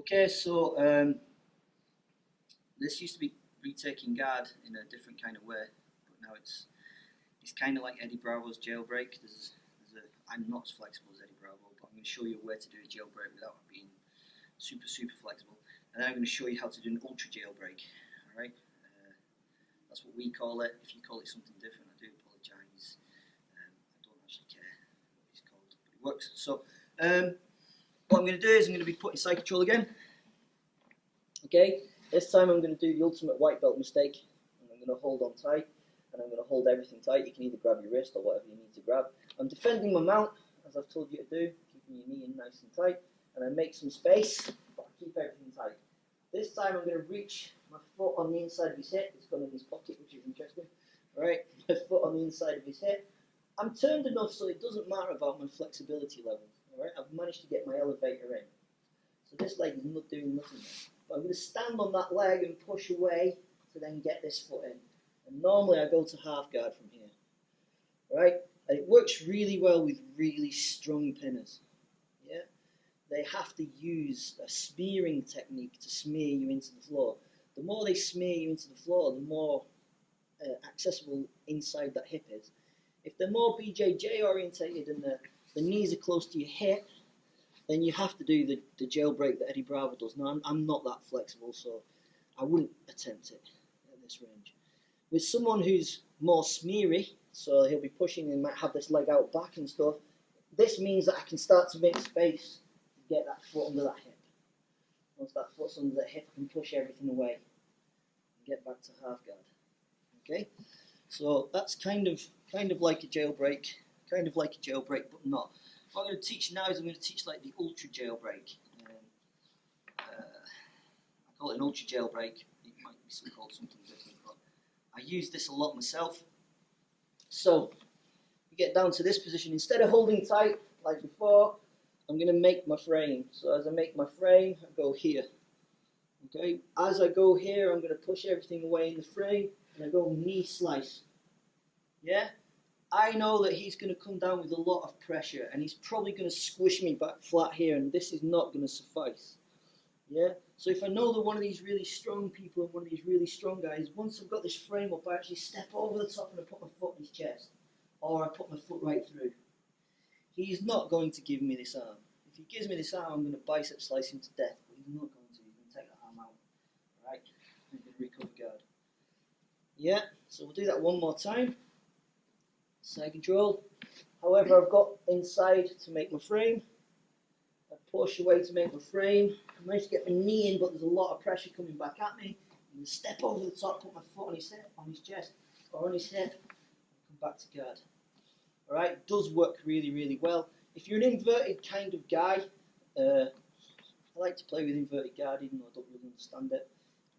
Okay, so this used to be retaking guard in a different kind of way, but now it's kind of like Eddie Bravo's jailbreak. I'm not as flexible as Eddie Bravo, but I'm going to show you a way to do a jailbreak without being super flexible, and then I'm going to show you how to do an ultra jailbreak. All right, that's what we call it. If you call it something different, I do apologise. I don't actually care what it's called, but it works. So what I'm going to do is I'm going to be putting side control again. Okay, this time I'm going to do the ultimate white belt mistake, and I'm going to hold on tight, and I'm going to hold everything tight. You can either grab your wrist or whatever you need to grab. I'm defending my mount, as I've told you to do, keeping your knee in nice and tight, and I make some space, but I keep everything tight. This time I'm going to reach my foot on the inside of his hip. It's gone in his pocket, which is interesting. Alright, my foot on the inside of his hip. I'm turned enough so it doesn't matter about my flexibility level. Alright, I've managed to get my elevator in. So this leg is not doing nothing there. But I'm going to stand on that leg and push away to then get this foot in. And normally I go to half guard from here. Alright, and it works really well with really strong pinners. Yeah, they have to use a smearing technique to smear you into the floor. The more they smear you into the floor, the more accessible inside that hip is. If they're more BJJ orientated and the knees are close to your hip, then you have to do the jailbreak that Eddie Bravo does. Now, I'm not that flexible, so I wouldn't attempt it at this range. With someone who's more smeary, so he'll be pushing and might have this leg out back and stuff, this means that I can start to make space to get that foot under that hip. Once that foot's under that hip, I can push everything away and get back to half guard. Okay, so that's kind of like a jailbreak, but not. What I'm going to teach now is I'm going to teach like the ultra jailbreak. I call it an ultra jailbreak. It might be called something different, but I use this a lot myself. So you get down to this position. Instead of holding tight like before, I'm going to make my frame. So as I make my frame, I go here. Okay. As I go here, I'm going to push everything away in the frame, and I go knee slice. Yeah. I know that he's going to come down with a lot of pressure, and he's probably going to squish me back flat here, and this is not going to suffice. Yeah. So if I know that one of these really strong people and one of these really strong guys, once I've got this frame up, I actually step over the top and I put my foot in his chest, or I put my foot right through. He's not going to give me this arm. If he gives me this arm, I'm going to bicep slice him to death, but he's not going to. He's going to take that arm out. Right? I'm going to recover guard. Yeah. So we'll do that one more time. Side control. However, I've got inside to make my frame. I push away to make my frame. I managed to get my knee in, but there's a lot of pressure coming back at me. I'm going to step over the top, put my foot on his hip, on his chest, or on his hip, and come back to guard. Alright, it does work really well. If you're an inverted kind of guy, I like to play with inverted guard even though I don't really understand it.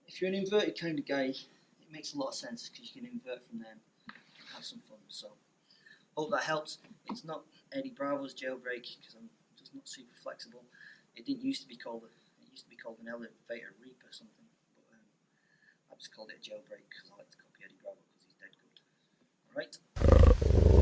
If you're an inverted kind of guy, it makes a lot of sense because you can invert from them and have some fun. So, hope that helps. It's not Eddie Bravo's jailbreak because I'm just not super flexible. It didn't used to be called an elevator reap or something, but I just called it a jailbreak because I like to copy Eddie Bravo because he's dead good. Alright?